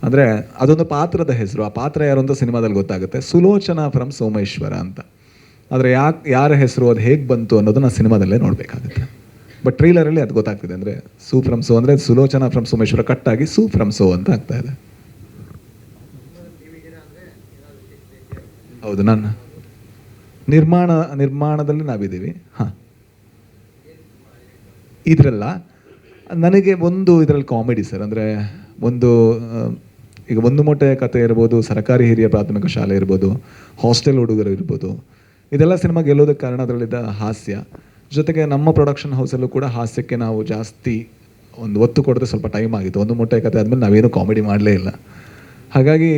ಅಂದರೆ ಅದೊಂದು ಪಾತ್ರದ ಹೆಸರು. ಆ ಪಾತ್ರ ಯಾರು ಅಂತ ಸಿನಿಮಾದಲ್ಲಿ ಗೊತ್ತಾಗುತ್ತೆ. ಸುಲೋಚನಾ ಫ್ರಮ್ ಸೋಮೇಶ್ವರ ಅಂತ. ಆದರೆ ಯಾರ ಹೆಸರು, ಅದು ಹೇಗೆ ಬಂತು ಅನ್ನೋದನ್ನ ಸಿನಿಮಾದಲ್ಲೇ ನೋಡಬೇಕಾಗುತ್ತೆ. ಬಟ್ ಟ್ರೈಲರಲ್ಲಿ ಅದು ಗೊತ್ತಾಗ್ತಿದೆ. ಅಂದರೆ ಸೂ ಫ್ರಮ್ ಸೋ ಅಂದರೆ ಸುಲೋಚನಾ ಫ್ರಮ್ ಸೋಮೇಶ್ವರ ಕಟ್ಟಾಗಿ ಸೂ ಫ್ರಮ್ ಸೋ ಅಂತ ಆಗ್ತಾ ಇದೆ. ಹೌದು, ನನ್ನ ನಿರ್ಮಾಣದಲ್ಲಿ ನಾವಿದ್ದೀವಿ. ಹಾಂ, ಇದರಲ್ಲ ನನಗೆ ಇದರಲ್ಲಿ ಕಾಮಿಡಿ ಸರ್. ಅಂದರೆ ಈಗ ಒಂದು ಮೊಟ್ಟೆಯ ಕಥೆ ಇರ್ಬೋದು, ಸರ್ಕಾರಿ ಹಿರಿಯ ಪ್ರಾಥಮಿಕ ಶಾಲೆ ಇರ್ಬೋದು, ಹಾಸ್ಟೆಲ್ ಹುಡುಗರು ಇರ್ಬೋದು, ಇದೆಲ್ಲ ಸಿನಿಮಾ ಗೆಲ್ಲೋದಕ್ಕೆ ಕಾರಣ ಅದರಲ್ಲಿದ್ದ ಹಾಸ್ಯ. ಜೊತೆಗೆ ನಮ್ಮ ಪ್ರೊಡಕ್ಷನ್ ಹೌಸಲ್ಲೂ ಕೂಡ ಹಾಸ್ಯಕ್ಕೆ ನಾವು ಜಾಸ್ತಿ ಒತ್ತು ಕೊಡದೆ ಸ್ವಲ್ಪ ಟೈಮ್ ಆಗಿತ್ತು. ಒಂದು ಮೊಟ್ಟೆಯ ಕಥೆ ಆದಮೇಲೆ ನಾವೇನು ಕಾಮಿಡಿ ಮಾಡಲೇ ಇಲ್ಲ. ಹಾಗಾಗಿ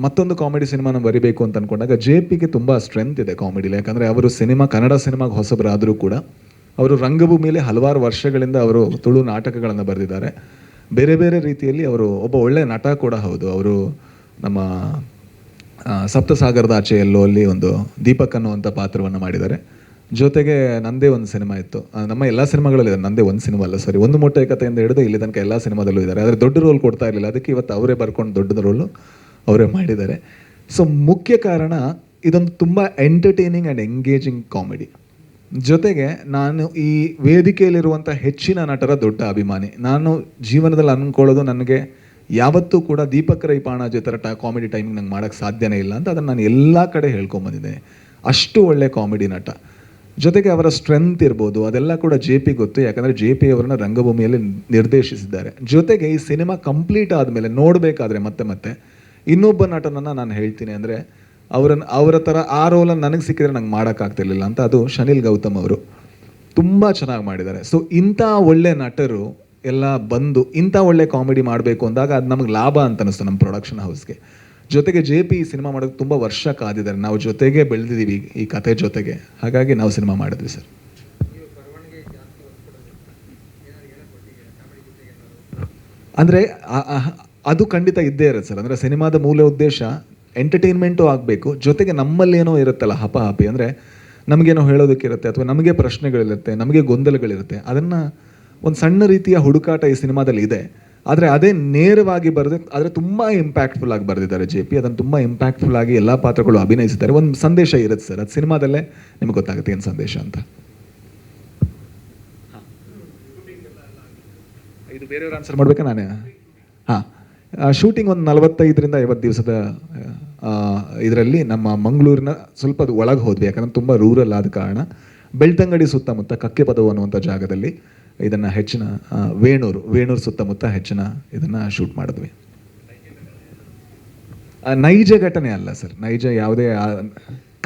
ಮತ್ತೊಂದು ಕಾಮಿಡಿ ಸಿನಿಮಾನ ಬರಿಬೇಕು ಅಂತ ಅಂದ್ಕೊಂಡಾಗ JPಗೆ ತುಂಬ ಸ್ಟ್ರೆಂತ್ ಇದೆ ಕಾಮಿಡಿಲಿ. ಯಾಕಂದರೆ ಅವರು ಕನ್ನಡ ಸಿನಿಮಾಗೆ ಹೊಸಬರಾದರೂ ಕೂಡ ಅವರು ರಂಗಭೂಮಿಯಲ್ಲಿ ಹಲವಾರು ವರ್ಷಗಳಿಂದ ಅವರು ತುಳು ನಾಟಕಗಳನ್ನು ಬರೆದಿದ್ದಾರೆ. ಬೇರೆ ಬೇರೆ ರೀತಿಯಲ್ಲಿ ಅವರು ಒಬ್ಬ ಒಳ್ಳೆ ನಟ ಕೂಡ ಹೌದು. ಅವರು ನಮ್ಮ ಸಪ್ತಸಾಗರದ ಆಚೆ ಎಲ್ಲೋ ಅಲ್ಲಿ ಒಂದು ದೀಪಕ್ ಅನ್ನುವಂಥ ಪಾತ್ರವನ್ನು ಮಾಡಿದ್ದಾರೆ. ಜೊತೆಗೆ ನಂದೇ ಒಂದು ಸಿನಿಮಾ ಇತ್ತು, ನಮ್ಮ ಎಲ್ಲ ಸಿನಿಮಾಗಳಲ್ಲಿ ಇದೆ, ನಂದೇ ಒಂದು ಸಿನಿಮಾ ಅಲ್ಲ ಸಾರಿ, ಒಂದು ಮೊಟ್ಟೆ ಕಥೆಯಿಂದ ಹಿಡಿದು ಇಲ್ಲಿ ತನಕ ಎಲ್ಲ ಸಿನಿಮಾದಲ್ಲೂ ಇದ್ದಾರೆ. ಆದರೆ ದೊಡ್ಡ ರೋಲ್ ಕೊಡ್ತಾ ಇರಲಿಲ್ಲ, ಅದಕ್ಕೆ ಇವತ್ತು ಅವರೇ ಬರ್ಕೊಂಡು ದೊಡ್ಡ ರೋಲು ಅವರೇ ಮಾಡಿದ್ದಾರೆ. ಸೊ ಮುಖ್ಯ ಕಾರಣ ಇದೊಂದು ತುಂಬ ಎಂಟರ್ಟೈನಿಂಗ್ ಆ್ಯಂಡ್ ಎಂಗೇಜಿಂಗ್ ಕಾಮಿಡಿ. ಜೊತೆಗೆ ನಾನು ಈ ವೇದಿಕೆಯಲ್ಲಿರುವಂಥ ಹೆಚ್ಚಿನ ನಟರ ದೊಡ್ಡ ಅಭಿಮಾನಿ. ನಾನು ಜೀವನದಲ್ಲಿ ಅಂದ್ಕೊಳ್ಳೋದು, ನನಗೆ ಯಾವತ್ತೂ ಕೂಡ ದೀಪಕ್ ರೈ ಪಾಣಾಜಿ ಥರ ಕಾಮಿಡಿ ಟೈಮಿಂಗ್ ನಂಗೆ ಮಾಡೋಕ್ಕೆ ಸಾಧ್ಯನೇ ಇಲ್ಲ ಅಂತ. ಅದನ್ನು ನಾನು ಎಲ್ಲ ಕಡೆ ಹೇಳ್ಕೊಂಬಂದಿದ್ದೇನೆ. ಅಷ್ಟು ಒಳ್ಳೆ ಕಾಮಿಡಿ ನಟ. ಜೊತೆಗೆ ಅವರ ಸ್ಟ್ರೆಂತ್ ಇರ್ಬೋದು, ಅದೆಲ್ಲ ಕೂಡ JP ಗೊತ್ತು. ಯಾಕಂದರೆ JP ಅವರನ್ನ ರಂಗಭೂಮಿಯಲ್ಲಿ ನಿರ್ದೇಶಿಸಿದ್ದಾರೆ. ಜೊತೆಗೆ ಈ ಸಿನಿಮಾ ಕಂಪ್ಲೀಟ್ ಆದಮೇಲೆ ನೋಡಬೇಕಾದ್ರೆ ಮತ್ತೆ ಇನ್ನೊಬ್ಬ ನಟನನ್ನು ನಾನು ಹೇಳ್ತೀನಿ. ಅಂದರೆ ಅವರ ಥರ ಆ ರೋಲನ್ನು ನನಗೆ ಸಿಕ್ಕಿದ್ರೆ ನಂಗೆ ಮಾಡೋಕ್ಕಾಗ್ತಿರ್ಲಿಲ್ಲ ಅಂತ. ಅದು ಶನಿಲ್ ಗೌತಮ್ ಅವರು ತುಂಬ ಚೆನ್ನಾಗಿ ಮಾಡಿದ್ದಾರೆ. ಸೊ ಇಂಥ ಒಳ್ಳೆ ನಟರು ಎಲ್ಲ ಬಂದು ಇಂಥ ಒಳ್ಳೆ ಕಾಮಿಡಿ ಮಾಡಬೇಕು ಅಂದಾಗ ಅದು ನಮಗೆ ಲಾಭ ಅಂತ ಅನಿಸ್ತು ನಮ್ಮ ಪ್ರೊಡಕ್ಷನ್ ಹೌಸ್ಗೆ. ಜೊತೆಗೆ JP ಈ ಸಿನಿಮಾ ಮಾಡೋಕ್ಕೆ ತುಂಬ ವರ್ಷ ಕಾದಿದ್ದಾರೆ. ನಾವು ಜೊತೆಗೆ ಬೆಳೆದಿದ್ದೀವಿ ಈ ಕತೆ ಜೊತೆಗೆ. ಹಾಗಾಗಿ ನಾವು ಸಿನಿಮಾ ಮಾಡಿದ್ವಿ ಸರ್. ಅಂದರೆ ಅದು ಖಂಡಿತ ಇದ್ದೇ ಇರುತ್ತೆ ಸರ್. ಅಂದರೆ ಸಿನಿಮಾದ ಮೂಲ ಉದ್ದೇಶ ಎಂಟರ್ಟೈನ್ಮೆಂಟು ಆಗಬೇಕು. ಜೊತೆಗೆ ನಮ್ಮಲ್ಲಿ ಏನೋ ಇರುತ್ತಲ್ಲ ಹಪಾಹಪಿ, ಅಂದರೆ ನಮಗೇನೋ ಹೇಳೋದಕ್ಕಿರುತ್ತೆ ಅಥವಾ ನಮಗೆ ಪ್ರಶ್ನೆಗಳಿರುತ್ತೆ, ನಮಗೆ ಗೊಂದಲಗಳಿರುತ್ತೆ. ಅದನ್ನು ಒಂದು ಸಣ್ಣ ರೀತಿಯ ಹುಡುಕಾಟ ಈ ಸಿನಿಮಾದಲ್ಲಿ ಇದೆ. ಆದರೆ ಅದೇ ನೇರವಾಗಿ ಆದರೆ ತುಂಬ ಇಂಪ್ಯಾಕ್ಟ್ಫುಲ್ ಆಗಿ ಬರೆದಿದ್ದಾರೆ JP. ಅದನ್ನು ತುಂಬ ಇಂಪ್ಯಾಕ್ಟ್ಫುಲ್ ಆಗಿ ಎಲ್ಲ ಪಾತ್ರಗಳು ಅಭಿನಯಿಸಿದ್ದಾರೆ. ಒಂದು ಸಂದೇಶ ಇರುತ್ತೆ ಸರ್, ಅದು ಸಿನಿಮಾದಲ್ಲೇ ನಿಮ್ಗೆ ಗೊತ್ತಾಗುತ್ತೆ ಏನು ಸಂದೇಶ ಅಂತ. ಇದು ಬೇರೆಯವ್ರು ಆನ್ಸರ್ ಮಾಡ್ಬೇಕಾ ನಾನೇ? ಹಾಂ, ಶೂಟಿಂಗ್ ಒಂದು 45ರಿಂದ 50 ದಿವಸದ ಇದರಲ್ಲಿ ನಮ್ಮ ಮಂಗಳೂರಿನ ಸ್ವಲ್ಪ ಒಳಗೆ ಹೋದ್ವಿ. ಯಾಕಂದ್ರೆ ತುಂಬ ರೂರಲ್ ಆದ ಕಾರಣ ಬೆಳ್ತಂಗಡಿ ಸುತ್ತಮುತ್ತ ಕಕ್ಕೆಪದವು ಅನ್ನುವಂಥ ಜಾಗದಲ್ಲಿ ಇದನ್ನು ಹೆಚ್ಚಿನ ವೇಣೂರು ಸುತ್ತಮುತ್ತ ಹೆಚ್ಚಿನ ಇದನ್ನು ಶೂಟ್ ಮಾಡಿದ್ವಿ. ನೈಜ ಘಟನೆ ಅಲ್ಲ ಸರ್, ನೈಜ ಯಾವುದೇ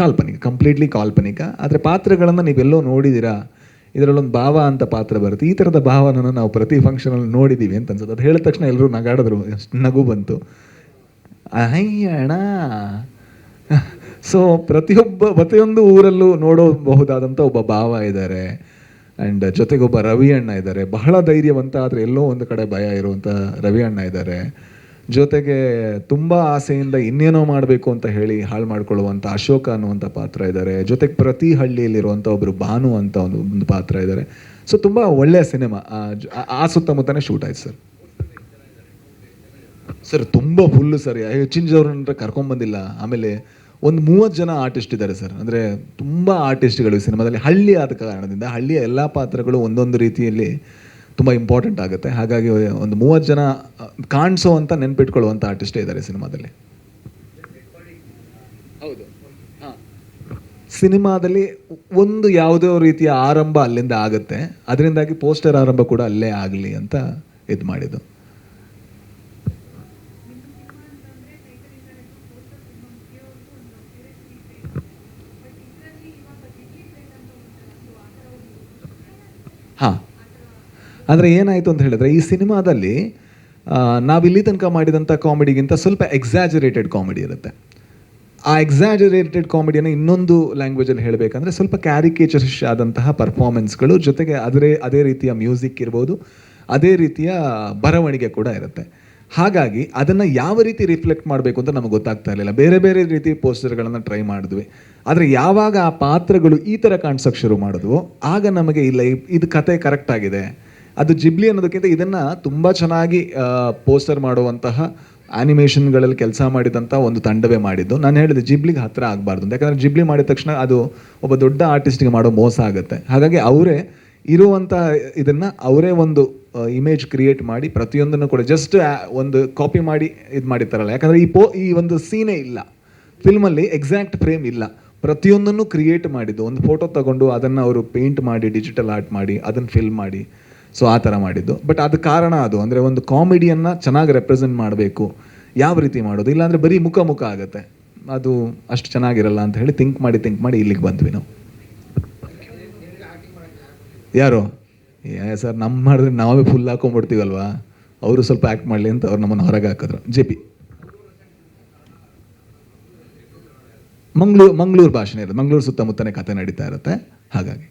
ಕಾಲ್ಪನಿಕ, ಕಂಪ್ಲೀಟ್ಲಿ ಕಾಲ್ಪನಿಕ. ಆದರೆ ಪಾತ್ರಗಳನ್ನು ನೀವೆಲ್ಲೋ ನೋಡಿದ್ದೀರಾ. ಇದರಲ್ಲೊಂದು ಭಾವ ಅಂತ ಪಾತ್ರ ಬರುತ್ತೆ. ಈ ಥರದ ಭಾವನನ್ನು ನಾವು ಪ್ರತಿ ಫಂಕ್ಷನಲ್ಲಿ ನೋಡಿದ್ದೀವಿ ಅಂತ ಅನ್ಸುತ್ತೆ. ಅದು ಹೇಳಿದ ತಕ್ಷಣ ಎಲ್ಲರೂ ನಗಾಡಿದ್ರು, ನಗು ಬಂತು. ಅಯ್ಯಣ. ಸೊ ಪ್ರತಿಯೊಂದು ಊರಲ್ಲೂ ನೋಡಬಹುದಾದಂಥ ಒಬ್ಬ ಭಾವ ಇದ್ದಾರೆ. ಆ್ಯಂಡ್ ಜೊತೆಗೆ ಒಬ್ಬ ರವಿ ಅಣ್ಣ ಇದ್ದಾರೆ, ಬಹಳ ಧೈರ್ಯವಂತ ಆದರೆ ಎಲ್ಲೋ ಒಂದು ಕಡೆ ಭಯ ಇರುವಂಥ ರವಿ ಅಣ್ಣ ಇದ್ದಾರೆ. ಜೊತೆಗೆ ತುಂಬ ಆಸೆಯಿಂದ ಇನ್ನೇನೋ ಮಾಡಬೇಕು ಅಂತ ಹೇಳಿ ಹಾಳು ಮಾಡ್ಕೊಳ್ಳುವಂಥ ಅಶೋಕ ಅನ್ನುವಂಥ ಪಾತ್ರ ಇದ್ದಾರೆ. ಜೊತೆಗೆ ಪ್ರತಿ ಹಳ್ಳಿಯಲ್ಲಿರುವಂಥ ಒಬ್ಬರು ಭಾನು ಅಂತ ಒಂದು ಪಾತ್ರ ಇದ್ದಾರೆ. ಸೊ ತುಂಬ ಒಳ್ಳೆಯ ಸಿನಿಮಾ. ಆ ಸುತ್ತಮುತ್ತನೇ ಶೂಟ್ ಆಯ್ತು ಸರ್. ಸರ್ ತುಂಬ ಫುಲ್ಲು ಸರ್. ಹೆಚ್ಚಿನವ್ರನ್ನ ಕರ್ಕೊಂಬಂದಿಲ್ಲ. ಆಮೇಲೆ ಒಂದು 30 ಜನ ಆರ್ಟಿಸ್ಟ್ ಇದ್ದಾರೆ ಸರ್. ಅಂದರೆ ತುಂಬ ಆರ್ಟಿಸ್ಟ್ಗಳು ಈ ಸಿನಿಮಾದಲ್ಲಿ. ಹಳ್ಳಿ ಆದ ಕಾರಣದಿಂದ ಹಳ್ಳಿಯ ಎಲ್ಲ ಪಾತ್ರಗಳು ಒಂದೊಂದು ರೀತಿಯಲ್ಲಿ ತುಂಬ ಇಂಪಾರ್ಟೆಂಟ್ ಆಗುತ್ತೆ. ಹಾಗಾಗಿ ಒಂದು 30 ಜನ ಕಾಣಿಸೋ ಅಂತ ನೆನ್ಪಿಟ್ಕೊಳ್ಳುವಂಥ ಆರ್ಟಿಸ್ಟೇ ಇದ್ದಾರೆ ಸಿನಿಮಾದಲ್ಲಿ. ಹೌದು, ಹಾಂ. ಸಿನಿಮಾದಲ್ಲಿ ಒಂದು ಯಾವುದೋ ರೀತಿಯ ಆರಂಭ ಅಲ್ಲಿಂದ ಆಗುತ್ತೆ. ಅದರಿಂದಾಗಿ ಪೋಸ್ಟರ್ ಆರಂಭ ಕೂಡ ಅಲ್ಲೇ ಆಗಲಿ ಅಂತ ಇದು ಮಾಡಿದ್ದು. ಹಾಂ, ಅಂದರೆ ಏನಾಯಿತು ಅಂತ ಹೇಳಿದ್ರೆ, ಈ ಸಿನಿಮಾದಲ್ಲಿ ನಾವಿಲ್ಲಿ ತನಕ ಮಾಡಿದಂಥ ಕಾಮಿಡಿಗಿಂತ ಸ್ವಲ್ಪ ಎಕ್ಸಾಜರೇಟೆಡ್ ಕಾಮಿಡಿ ಇರುತ್ತೆ. ಆ ಎಕ್ಸಾಜರೇಟೆಡ್ ಕಾಮಿಡಿಯನ್ನು ಇನ್ನೊಂದು ಲ್ಯಾಂಗ್ವೇಜಲ್ಲಿ ಹೇಳಬೇಕಂದ್ರೆ ಸ್ವಲ್ಪ ಕ್ಯಾರಿಕೇಚರಿಶ್ ಆದಂತಹ ಪರ್ಫಾರ್ಮೆನ್ಸ್ಗಳು, ಜೊತೆಗೆ ಅದೇ ರೀತಿಯ ಮ್ಯೂಸಿಕ್ ಇರ್ಬೋದು, ಅದೇ ರೀತಿಯ ಬರವಣಿಗೆ ಕೂಡ ಇರುತ್ತೆ. ಹಾಗಾಗಿ ಅದನ್ನು ಯಾವ ರೀತಿ ರಿಫ್ಲೆಕ್ಟ್ ಮಾಡಬೇಕು ಅಂತ ನಮಗೆ ಗೊತ್ತಾಗ್ತಾ ಇರಲಿಲ್ಲ. ಬೇರೆ ಬೇರೆ ರೀತಿ ಪೋಸ್ಟರ್ಗಳನ್ನು ಟ್ರೈ ಮಾಡಿದ್ವಿ. ಆದರೆ ಯಾವಾಗ ಆ ಪಾತ್ರಗಳು ಈ ಥರ ಕಾಣಿಸೋಕ್ಕೆ ಶುರು ಮಾಡಿದ್ವು, ಆಗ ನಮಗೆ ಇಲ್ಲ, ಇದು ಕತೆ ಕರೆಕ್ಟ್ ಆಗಿದೆ. ಅದು ಜಿಬ್ಲಿ ಅನ್ನೋದಕ್ಕಿಂತ ಇದನ್ನು ತುಂಬ ಚೆನ್ನಾಗಿ ಪೋಸ್ಟರ್ ಮಾಡುವಂತಹ ಆ್ಯನಿಮೇಷನ್ಗಳಲ್ಲಿ ಕೆಲಸ ಮಾಡಿದಂಥ ಒಂದು ತಂಡವೇ ಮಾಡಿದ್ದು. ನಾನು ಹೇಳಿದೆ ಜಿಬ್ಲಿಗೆ ಹತ್ತಿರ ಆಗಬಾರ್ದು ಅಂತ, ಯಾಕಂದರೆ ಜಿಬ್ಲಿ ಮಾಡಿದ ತಕ್ಷಣ ಅದು ಒಬ್ಬ ದೊಡ್ಡ ಆರ್ಟಿಸ್ಟಿಗೆ ಮಾಡೋ ಮೋಸ ಆಗುತ್ತೆ. ಹಾಗಾಗಿ ಅವರೇ ಇರುವಂಥ ಇದನ್ನು ಅವರೇ ಒಂದು ಇಮೇಜ್ ಕ್ರಿಯೇಟ್ ಮಾಡಿ ಪ್ರತಿಯೊಂದನ್ನು ಕೂಡ ಜಸ್ಟ್ ಒಂದು ಕಾಪಿ ಮಾಡಿ ಇದು ಮಾಡಿರ್ತಾರಲ್ಲ. ಯಾಕಂದರೆ ಈ ಒಂದು ಸೀನೇ ಇಲ್ಲ ಫಿಲ್ಮಲ್ಲಿ, ಎಕ್ಸಾಕ್ಟ್ ಫ್ರೇಮ್ ಇಲ್ಲ, ಪ್ರತಿಯೊಂದನ್ನು ಕ್ರಿಯೇಟ್ ಮಾಡಿದ್ದು. ಒಂದು ಫೋಟೋ ತಗೊಂಡು ಅದನ್ನು ಅವರು ಪೇಂಟ್ ಮಾಡಿ ಡಿಜಿಟಲ್ ಆರ್ಟ್ ಮಾಡಿ ಅದನ್ನು ಫಿಲ್ಮ್ ಮಾಡಿ, ಸೊ ಆ ಥರ ಮಾಡಿದ್ದು. ಬಟ್ ಅದು ಕಾರಣ ಅದು ಅಂದರೆ ಒಂದು ಕಾಮಿಡಿಯನ್ನು ಚೆನ್ನಾಗಿ ರೆಪ್ರೆಸೆಂಟ್ ಮಾಡಬೇಕು, ಯಾವ ರೀತಿ ಮಾಡೋದು, ಇಲ್ಲಾಂದರೆ ಬರೀ ಮುಖ ಆಗುತ್ತೆ, ಅದು ಅಷ್ಟು ಚೆನ್ನಾಗಿರಲ್ಲ ಅಂತ ಹೇಳಿ ಥಿಂಕ್ ಮಾಡಿ ಇಲ್ಲಿಗೆ ಬಂದ್ವಿ ನಾವು. ಯಾರು ಸರ್ ನಮ್ಮ ಮಾಡಿದ್ರೆ ನಾವೇ ಫುಲ್ ಹಾಕೊಂಡ್ಬಿಡ್ತೀವಲ್ವಾ, ಅವರು ಸ್ವಲ್ಪ ಆ್ಯಕ್ಟ್ ಮಾಡಲಿ ಅಂತ ಅವ್ರು ನಮ್ಮನ್ನು ಹೊರಗೆ ಹಾಕಿದ್ರು. JP ಮಂಗಳೂರು ಭಾಷೆನೇ ಇರುತ್ತೆ, ಮಂಗಳೂರು ಸುತ್ತಮುತ್ತನೇ ಕತೆ ನಡೀತಾ ಇರುತ್ತೆ ಹಾಗಾಗಿ.